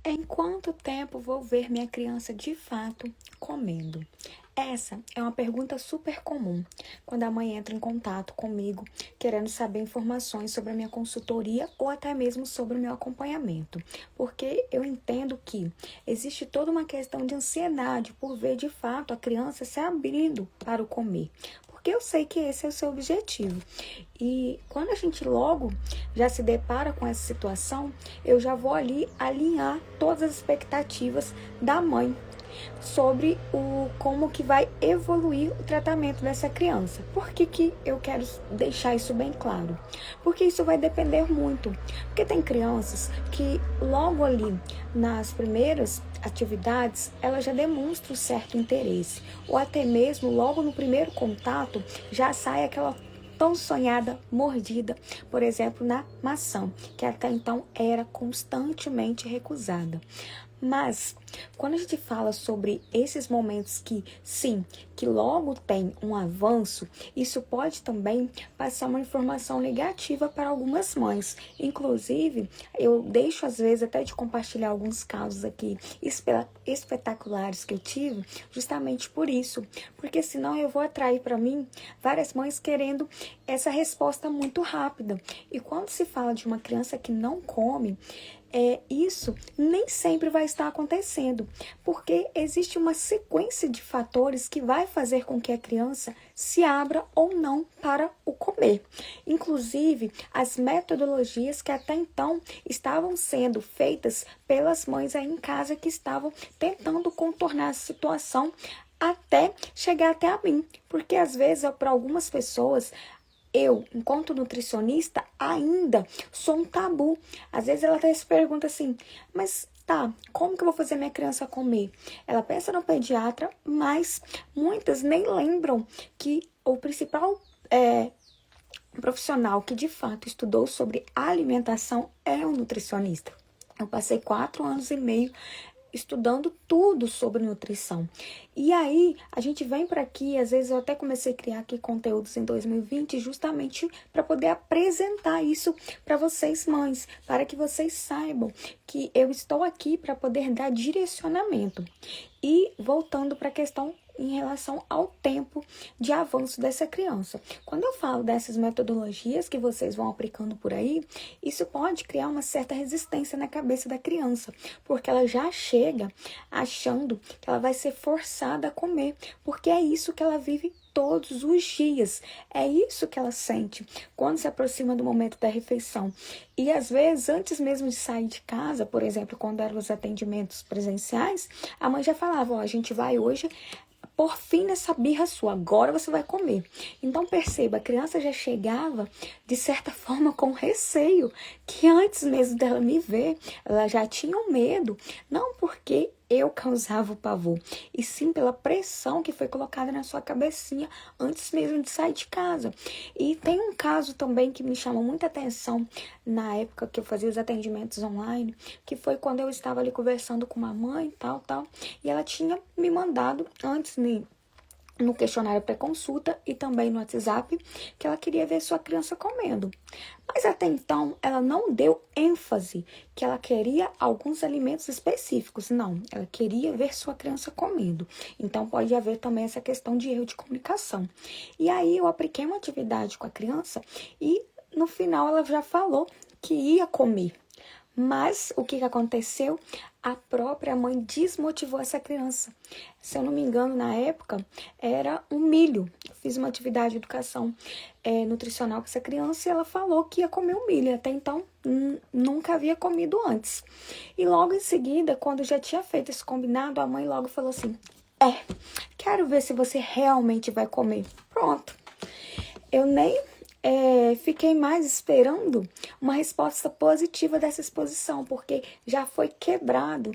Em quanto tempo vou ver minha criança de fato comendo? Essa é uma pergunta super comum quando a mãe entra em contato comigo querendo saber informações sobre a minha consultoria ou até mesmo sobre o meu acompanhamento, porque eu entendo que existe toda uma questão de ansiedade por ver de fato a criança se abrindo para o comer. Porque eu sei que esse é o seu objetivo. E quando a gente logo já se depara com essa situação, eu já vou ali alinhar todas as expectativas da mãe sobre como que vai evoluir o tratamento dessa criança. Por que eu quero deixar isso bem claro? Porque isso vai depender muito. Porque tem crianças que logo ali nas primeiras atividades, ela já demonstra um certo interesse. Ou até mesmo logo no primeiro contato, já sai aquela tão sonhada mordida, por exemplo, na maçã, que até então era constantemente recusada. Mas, quando a gente fala sobre esses momentos que, sim, que logo tem um avanço, isso pode também passar uma informação negativa para algumas mães. Inclusive, eu deixo às vezes até de compartilhar alguns casos aqui espetaculares que eu tive, justamente por isso. Porque senão eu vou atrair para mim várias mães querendo essa resposta muito rápida. E quando se fala de uma criança que não come, isso nem sempre vai estar acontecendo, porque existe uma sequência de fatores que vai fazer com que a criança se abra ou não para o comer. Inclusive, as metodologias que até então estavam sendo feitas pelas mães aí em casa que estavam tentando contornar a situação até chegar até a mim, porque às vezes para algumas pessoas eu, enquanto nutricionista, ainda sou um tabu. Às vezes ela até se pergunta assim, mas tá, como que eu vou fazer minha criança comer? Ela pensa no pediatra, mas muitas nem lembram que o principal profissional que de fato estudou sobre alimentação é o nutricionista. Eu passei 4 anos e meio estudando tudo sobre nutrição. E aí, a gente vem para aqui, às vezes eu até comecei a criar aqui conteúdos em 2020, justamente para poder apresentar isso para vocês, mães, para que vocês saibam que eu estou aqui para poder dar direcionamento. E voltando para a questão em relação ao tempo de avanço dessa criança. Quando eu falo dessas metodologias que vocês vão aplicando por aí, isso pode criar uma certa resistência na cabeça da criança, porque ela já chega achando que ela vai ser forçada a comer, porque é isso que ela vive todos os dias. É isso que ela sente quando se aproxima do momento da refeição. E às vezes, antes mesmo de sair de casa, por exemplo, quando eram os atendimentos presenciais, a mãe já falava, ó, a gente vai hoje por fim nessa birra sua, agora você vai comer. Então perceba, a criança já chegava de certa forma com receio, que antes mesmo dela me ver, ela já tinha um medo, não porque eu causava o pavor, e sim pela pressão que foi colocada na sua cabecinha antes mesmo de sair de casa. E tem um caso também que me chamou muita atenção na época que eu fazia os atendimentos online, que foi quando eu estava ali conversando com uma mãe, tal, e ela tinha me mandado antes no questionário pré-consulta e também no WhatsApp, que ela queria ver sua criança comendo. Mas até então, ela não deu ênfase que ela queria alguns alimentos específicos. Não, ela queria ver sua criança comendo. Então, pode haver também essa questão de erro de comunicação. E aí, eu apliquei uma atividade com a criança e, no final, ela já falou que ia comer. Mas o que aconteceu? A própria mãe desmotivou essa criança. Se eu não me engano, na época, era um milho. Eu fiz uma atividade de educação nutricional com essa criança e ela falou que ia comer um milho. Até então, nunca havia comido antes. E logo em seguida, quando já tinha feito esse combinado, a mãe logo falou assim, quero ver se você realmente vai comer. Pronto. Eu nem fiquei mais esperando uma resposta positiva dessa exposição, porque já foi quebrado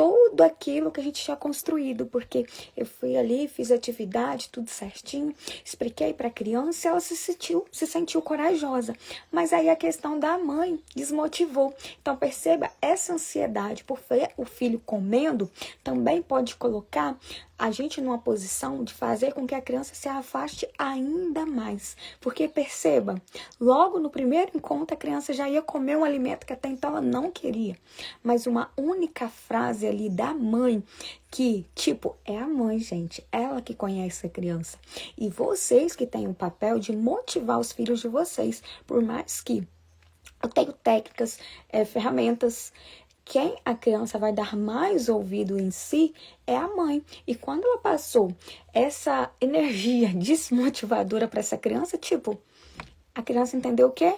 tudo aquilo que a gente tinha construído, porque eu fui ali, fiz atividade, tudo certinho, expliquei para a criança e ela se sentiu corajosa. Mas aí a questão da mãe desmotivou. Então perceba, essa ansiedade por ver o filho comendo também pode colocar a gente numa posição de fazer com que a criança se afaste ainda mais. Porque perceba, logo no primeiro encontro a criança já ia comer um alimento que até então ela não queria. Mas uma única frase ali da mãe, que, tipo, é a mãe, gente, ela que conhece a criança. E vocês que têm o papel de motivar os filhos de vocês, por mais que eu tenho técnicas, ferramentas. Quem a criança vai dar mais ouvido em si é a mãe. E quando ela passou essa energia desmotivadora para essa criança, tipo, a criança entendeu o quê?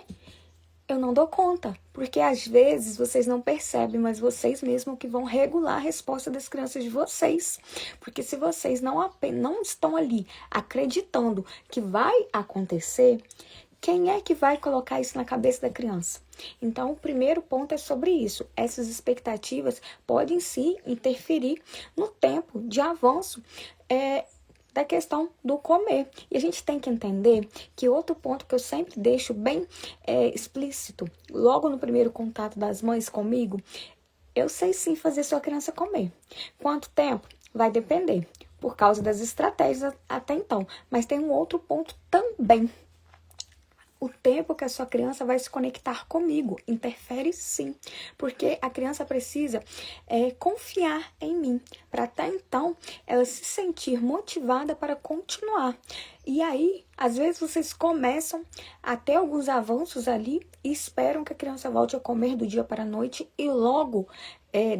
Eu não dou conta. Porque às vezes vocês não percebem, mas vocês mesmos que vão regular a resposta das crianças de vocês. Porque se vocês não estão ali acreditando que vai acontecer, quem é que vai colocar isso na cabeça da criança? Então, o primeiro ponto é sobre isso. Essas expectativas podem sim interferir no tempo de avanço da questão do comer. E a gente tem que entender que outro ponto que eu sempre deixo bem explícito, logo no primeiro contato das mães comigo, eu sei sim fazer sua criança comer. Quanto tempo? Vai depender, por causa das estratégias até então. Mas tem um outro ponto também. O tempo que a sua criança vai se conectar comigo interfere sim, porque a criança precisa confiar em mim, para até então ela se sentir motivada para continuar. E aí, às vezes vocês começam a ter alguns avanços ali e esperam que a criança volte a comer do dia para a noite e logo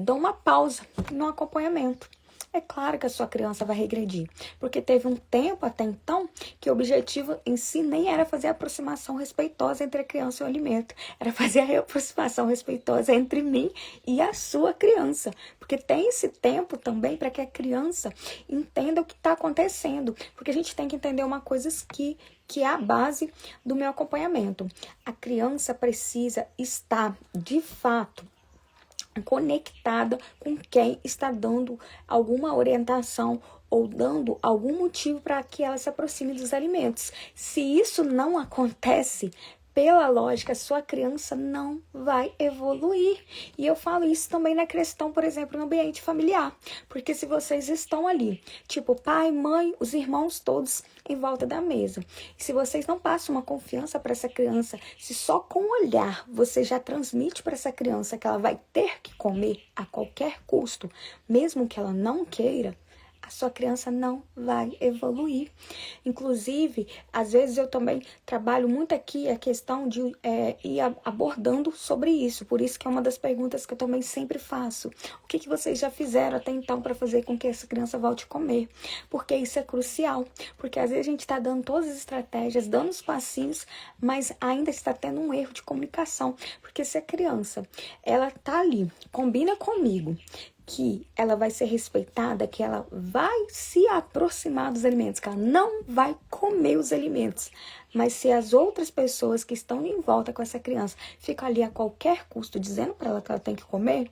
dão uma pausa no acompanhamento. É claro que a sua criança vai regredir, porque teve um tempo até então que o objetivo em si nem era fazer a aproximação respeitosa entre a criança e o alimento, era fazer a aproximação respeitosa entre mim e a sua criança, porque tem esse tempo também para que a criança entenda o que está acontecendo, porque a gente tem que entender uma coisa que é a base do meu acompanhamento. A criança precisa estar, de fato, conectada com quem está dando alguma orientação ou dando algum motivo para que ela se aproxime dos alimentos. Se isso não acontece, pela lógica, sua criança não vai evoluir. E eu falo isso também na questão, por exemplo, no ambiente familiar. Porque se vocês estão ali, tipo pai, mãe, os irmãos todos em volta da mesa. E se vocês não passam uma confiança para essa criança, se só com o olhar você já transmite para essa criança que ela vai ter que comer a qualquer custo, mesmo que ela não queira, a sua criança não vai evoluir. Inclusive, às vezes eu também trabalho muito aqui a questão de ir abordando sobre isso. Por isso que é uma das perguntas que eu também sempre faço. O que vocês já fizeram até então para fazer com que essa criança volte a comer? Porque isso é crucial. Porque às vezes a gente está dando todas as estratégias, dando os passinhos, mas ainda está tendo um erro de comunicação. Porque se a criança, ela tá ali, combina comigo, que ela vai ser respeitada, que ela vai se aproximar dos alimentos, que ela não vai comer os alimentos. Mas se as outras pessoas que estão em volta com essa criança ficam ali a qualquer custo dizendo para ela que ela tem que comer,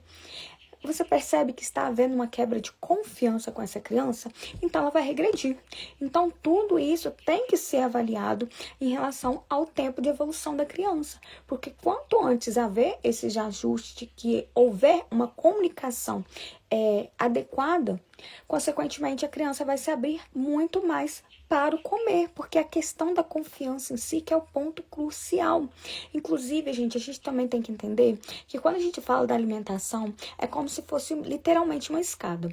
você percebe que está havendo uma quebra de confiança com essa criança, então ela vai regredir. Então, tudo isso tem que ser avaliado em relação ao tempo de evolução da criança. Porque quanto antes haver esse ajuste, que houver uma comunicação adequada, consequentemente a criança vai se abrir muito mais para o comer, porque a questão da confiança em si que é o ponto crucial. Inclusive, gente, a gente também tem que entender que quando a gente fala da alimentação, é como se fosse literalmente uma escada.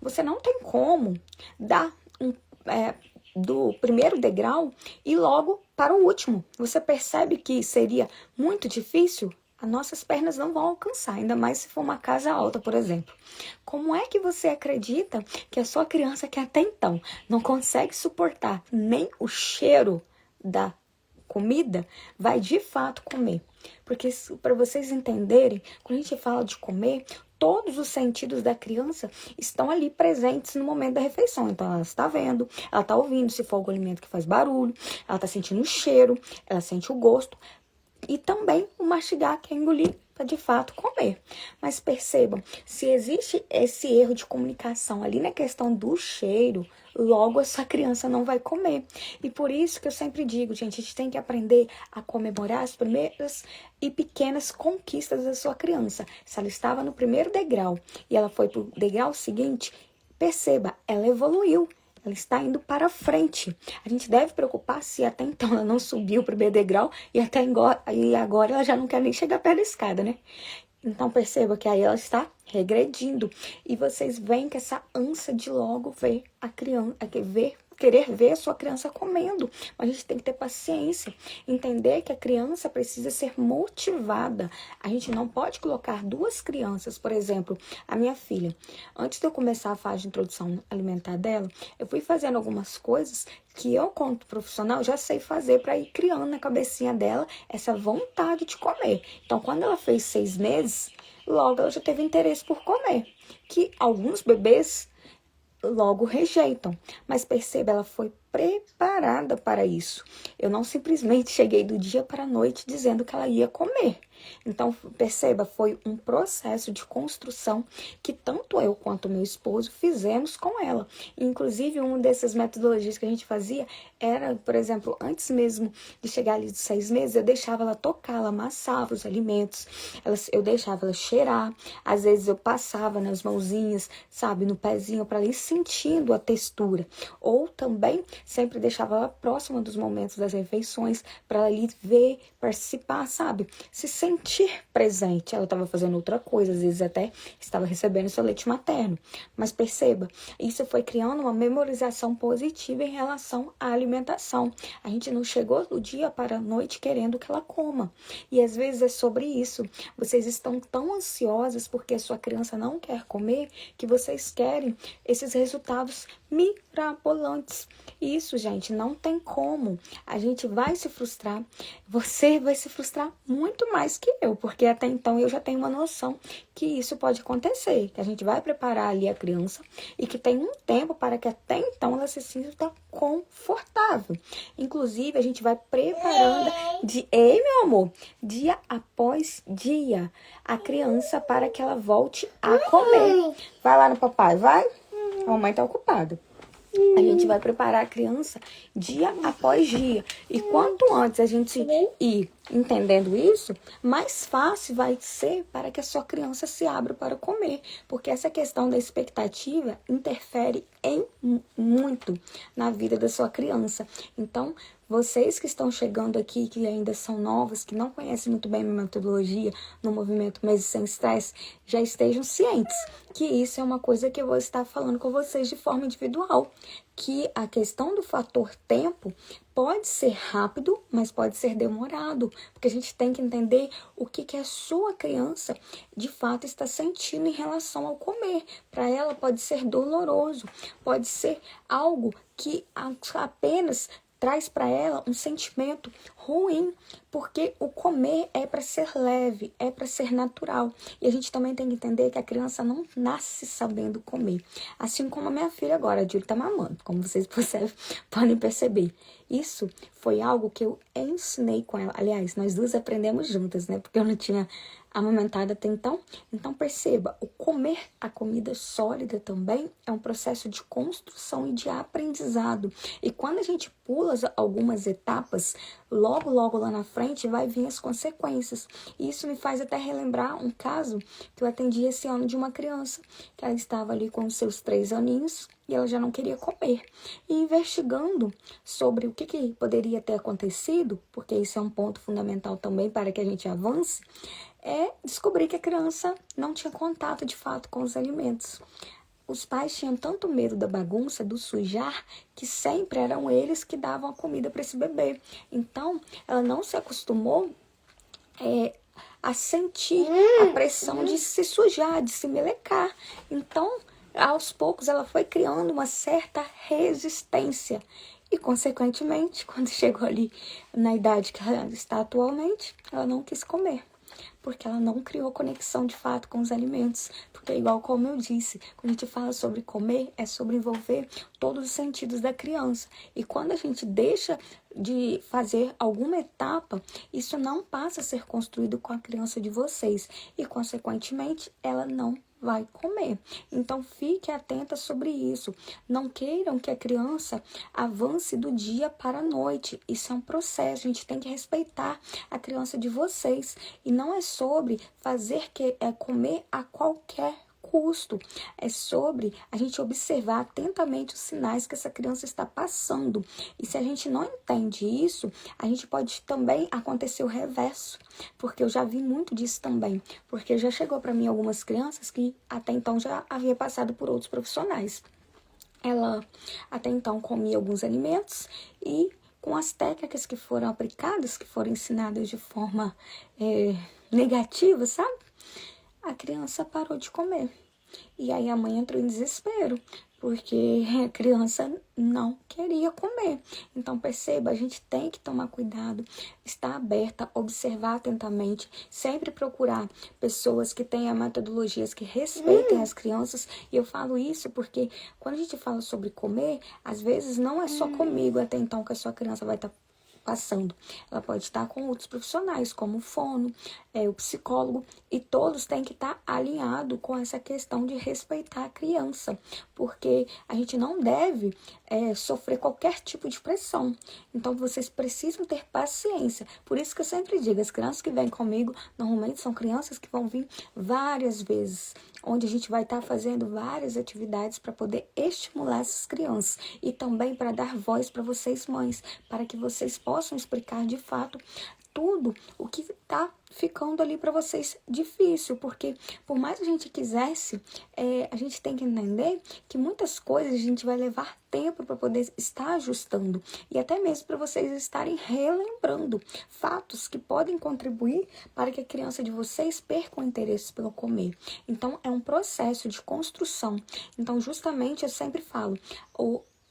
Você não tem como dar do primeiro degrau e logo para o último. Você percebe que seria muito difícil? As nossas pernas não vão alcançar, ainda mais se for uma casa alta, por exemplo. Como é que você acredita que a sua criança, que até então não consegue suportar nem o cheiro da comida, vai de fato comer? Porque para vocês entenderem, quando a gente fala de comer, todos os sentidos da criança estão ali presentes no momento da refeição. Então, ela está vendo, ela está ouvindo, se for algum alimento que faz barulho, ela está sentindo o cheiro, ela sente o gosto. E também o mastigar, que é engolir para de fato comer. Mas percebam, se existe esse erro de comunicação ali na questão do cheiro, logo essa criança não vai comer. E por isso que eu sempre digo, gente, a gente tem que aprender a comemorar as primeiras e pequenas conquistas da sua criança. Se ela estava no primeiro degrau e ela foi para o degrau seguinte, perceba, ela evoluiu. Ela está indo para frente. A gente deve preocupar se até então ela não subiu para o primeiro degrau e agora ela já não quer nem chegar perto da escada, né? Então perceba que aí ela está regredindo. E vocês veem que essa ânsia de logo ver a criança, querer ver a sua criança comendo. Mas a gente tem que ter paciência, entender que a criança precisa ser motivada. A gente não pode colocar duas crianças, por exemplo, a minha filha. Antes de eu começar a fase de introdução alimentar dela, eu fui fazendo algumas coisas que eu, como profissional, já sei fazer para ir criando na cabecinha dela essa vontade de comer. Então, quando ela fez 6 meses, logo ela já teve interesse por comer. Que alguns bebês logo rejeitam. Mas perceba, ela foi preparada para isso. Eu não simplesmente cheguei do dia para a noite dizendo que ela ia comer. Então, perceba, foi um processo de construção que tanto eu quanto meu esposo fizemos com ela. Inclusive, uma dessas metodologias que a gente fazia era, por exemplo, antes mesmo de chegar ali dos 6 meses, eu deixava ela tocar, ela amassava os alimentos, eu deixava ela cheirar, às vezes eu passava nas mãozinhas, sabe, no pezinho, para ela ir sentindo a textura. Ou também, sempre deixava ela próxima dos momentos das refeições, para ela ali ver, participar, sabe, se sentir presente. Ela estava fazendo outra coisa, às vezes até estava recebendo seu leite materno. Mas perceba, isso foi criando uma memorização positiva em relação à alimentação. A gente não chegou do dia para a noite querendo que ela coma. E às vezes é sobre isso. Vocês estão tão ansiosas porque a sua criança não quer comer que vocês querem esses resultados mirabolantes. Isso, gente, não tem como. A gente vai se frustrar. Você vai se frustrar muito mais que eu, porque até então eu já tenho uma noção que isso pode acontecer, que a gente vai preparar ali a criança e que tem um tempo para que até então ela se sinta confortável. Inclusive, a gente vai preparando ei, meu amor, dia após dia, a criança para que ela volte a comer. Vai lá no papai, vai? A mamãe tá ocupada. A gente vai preparar a criança dia após dia. E quanto antes a gente ir entendendo isso, mais fácil vai ser para que a sua criança se abra para comer. Porque essa questão da expectativa interfere muito na vida da sua criança. Então, vocês que estão chegando aqui, que ainda são novas, que não conhecem muito bem a minha metodologia no movimento Meses Sem Estresse, já estejam cientes que isso é uma coisa que eu vou estar falando com vocês de forma individual. Que a questão do fator tempo pode ser rápido, mas pode ser demorado. Porque a gente tem que entender o que a sua criança de fato está sentindo em relação ao comer. Para ela pode ser doloroso, pode ser algo que apenas traz para ela um sentimento ruim, porque o comer é para ser leve, é para ser natural. E a gente também tem que entender que a criança não nasce sabendo comer. Assim como a minha filha agora, a Júlia tá mamando, como vocês podem perceber. Isso foi algo que eu ensinei com ela. Aliás, nós duas aprendemos juntas, né? Porque eu não tinha amamentado até então. Então perceba, o comer a comida sólida também é um processo de construção e de aprendizado. E quando a gente pula algumas etapas, logo lá na frente vai vir as consequências. E isso me faz até relembrar um caso que eu atendi esse ano de uma criança, que ela estava ali com os seus 3 aninhos e ela já não queria comer. E investigando sobre o que poderia ter acontecido, porque isso é um ponto fundamental também para que a gente avance, é descobrir que a criança não tinha contato de fato com os alimentos. Os pais tinham tanto medo da bagunça, do sujar, que sempre eram eles que davam a comida para esse bebê. Então, ela não se acostumou a sentir a pressão de se sujar, de se melecar. Então, aos poucos, ela foi criando uma certa resistência. E, consequentemente, quando chegou ali na idade que ela está atualmente, ela não quis comer. Porque ela não criou conexão de fato com os alimentos. Porque igual como eu disse, quando a gente fala sobre comer, é sobre envolver todos os sentidos da criança. E quando a gente deixa de fazer alguma etapa, isso não passa a ser construído com a criança de vocês. E, consequentemente, ela não vai comer. Então, fique atenta sobre isso. Não queiram que a criança avance do dia para a noite. Isso é um processo. A gente tem que respeitar a criança de vocês. E não é sobre fazer comer a qualquer custo. É sobre a gente observar atentamente os sinais que essa criança está passando. E se a gente não entende isso, a gente pode também acontecer o reverso. Porque eu já vi muito disso também. Porque já chegou para mim algumas crianças que até então já havia passado por outros profissionais. Ela até então comia alguns alimentos e com as técnicas que foram aplicadas, que foram ensinadas de forma negativa, sabe? A criança parou de comer. E aí a mãe entrou em desespero, porque a criança não queria comer. Então perceba, a gente tem que tomar cuidado, estar aberta, observar atentamente, sempre procurar pessoas que tenham metodologias que respeitem as crianças. E eu falo isso porque quando a gente fala sobre comer, às vezes não é só comigo até então que a sua criança vai estar passando. Ela pode estar com outros profissionais, como o fono, o psicólogo, e todos têm que estar alinhados com essa questão de respeitar a criança, porque a gente não deve sofrer qualquer tipo de pressão. Então, vocês precisam ter paciência. Por isso que eu sempre digo, as crianças que vêm comigo, normalmente são crianças que vão vir várias vezes, onde a gente vai estar fazendo várias atividades para poder estimular essas crianças e também para dar voz para vocês, mães, para que vocês possam explicar de fato tudo o que está ficando ali para vocês difícil, porque por mais que a gente quisesse, a gente tem que entender que muitas coisas a gente vai levar tempo para poder estar ajustando e até mesmo para vocês estarem relembrando fatos que podem contribuir para que a criança de vocês perca o interesse pelo comer. Então, é um processo de construção. Então, justamente, eu sempre falo,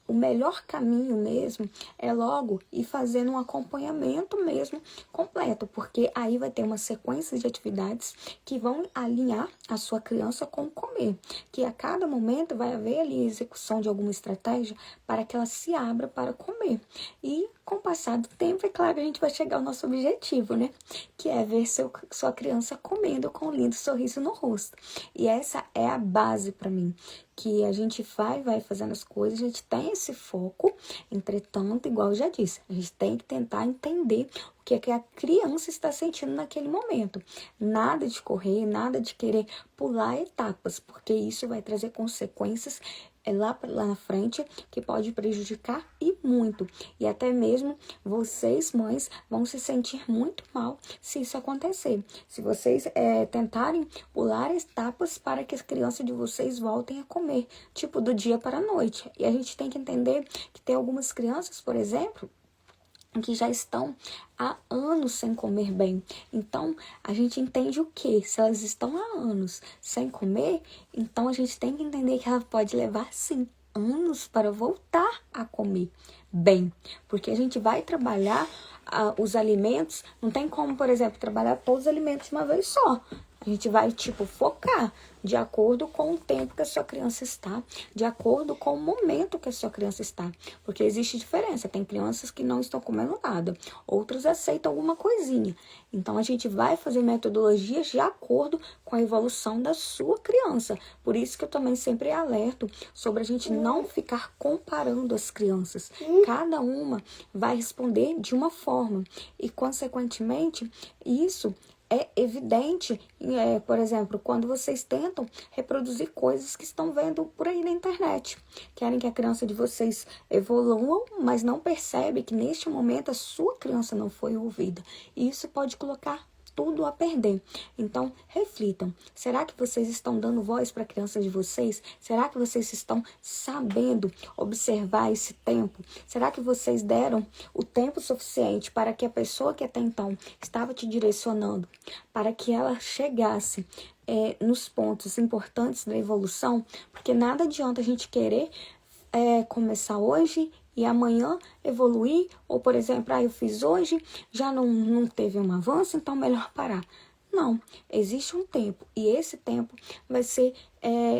o melhor caminho mesmo é logo ir fazendo um acompanhamento mesmo completo, porque aí vai ter uma sequência de atividades que vão alinhar a sua criança com o comer, que a cada momento vai haver ali a execução de alguma estratégia para que ela se abra para comer. E com o passar do tempo, é claro que a gente vai chegar ao nosso objetivo, né? Que é ver sua criança comendo com um lindo sorriso no rosto. E essa é a base para mim, que a gente vai fazendo as coisas, a gente tem esse foco, entretanto, igual eu já disse, a gente tem que tentar entender o que é que a criança está sentindo naquele momento. Nada de correr, nada de querer pular etapas, porque isso vai trazer consequências lá na frente que pode prejudicar e muito. E até mesmo vocês, mães, vão se sentir muito mal se isso acontecer. Se vocês tentarem pular etapas para que as crianças de vocês voltem a comer, tipo do dia para a noite. E a gente tem que entender que tem algumas crianças, por exemplo, que já estão há anos sem comer bem. Então, a gente entende o quê? Se elas estão há anos sem comer, então a gente tem que entender que ela pode levar, sim, anos para voltar a comer bem. Porque a gente vai trabalhar os alimentos, não tem como, por exemplo, trabalhar todos os alimentos de uma vez só. A gente vai, focar de acordo com o tempo que a sua criança está, de acordo com o momento que a sua criança está. Porque existe diferença. Tem crianças que não estão comendo nada, outras aceitam alguma coisinha. Então, a gente vai fazer metodologias de acordo com a evolução da sua criança. Por isso que eu também sempre alerto sobre a gente não ficar comparando as crianças. Cada uma vai responder de uma forma. E, consequentemente, isso é evidente, por exemplo, quando vocês tentam reproduzir coisas que estão vendo por aí na internet. Querem que a criança de vocês evolua, mas não percebe que neste momento a sua criança não foi ouvida. E isso pode colocar tudo a perder. Então, reflitam. Será que vocês estão dando voz para a criança de vocês? Será que vocês estão sabendo observar esse tempo? Será que vocês deram o tempo suficiente para que a pessoa que até então estava te direcionando, para que ela chegasse nos pontos importantes da evolução? Porque nada adianta a gente querer começar hoje e amanhã evoluir, ou por exemplo, eu fiz hoje, já não teve um avanço, então melhor parar. Não, existe um tempo e esse tempo vai ser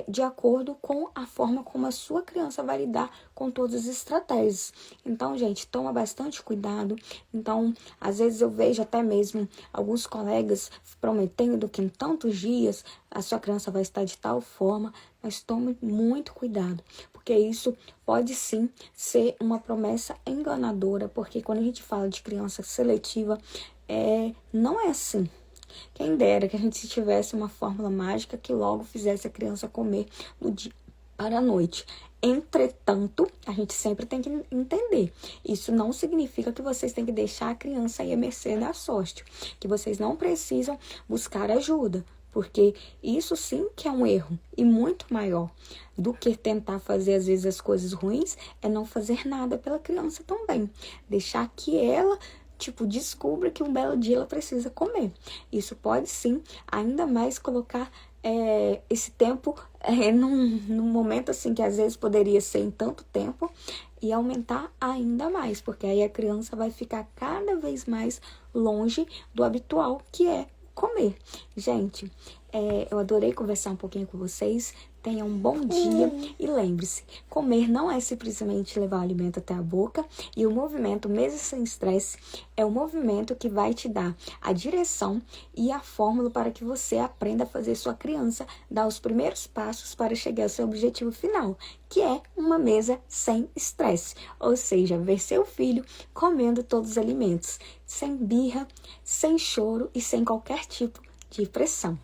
de acordo com a forma como a sua criança vai lidar com todas as estratégias. Então, gente, toma bastante cuidado. Então, às vezes eu vejo até mesmo alguns colegas prometendo que em tantos dias a sua criança vai estar de tal forma, mas tome muito cuidado, porque isso pode sim ser uma promessa enganadora, porque quando a gente fala de criança seletiva, não é assim. Quem dera que a gente tivesse uma fórmula mágica que logo fizesse a criança comer do dia para a noite. Entretanto, a gente sempre tem que entender. Isso não significa que vocês têm que deixar a criança aí à mercê da sorte, que vocês não precisam buscar ajuda, porque isso sim que é um erro e muito maior do que tentar fazer às vezes as coisas ruins, é não fazer nada pela criança também. Deixar que ela descubra que um belo dia ela precisa comer. Isso pode sim, ainda mais colocar esse tempo num momento assim que às vezes poderia ser em tanto tempo e aumentar ainda mais, porque aí a criança vai ficar cada vez mais longe do habitual, que é comer. Gente, eu adorei conversar um pouquinho com vocês. Tenha um bom dia e lembre-se, comer não é simplesmente levar o alimento até a boca, e o movimento Mesa Sem Estresse é o movimento que vai te dar a direção e a fórmula para que você aprenda a fazer sua criança dar os primeiros passos para chegar ao seu objetivo final, que é uma mesa sem estresse, ou seja, ver seu filho comendo todos os alimentos, sem birra, sem choro e sem qualquer tipo de pressão.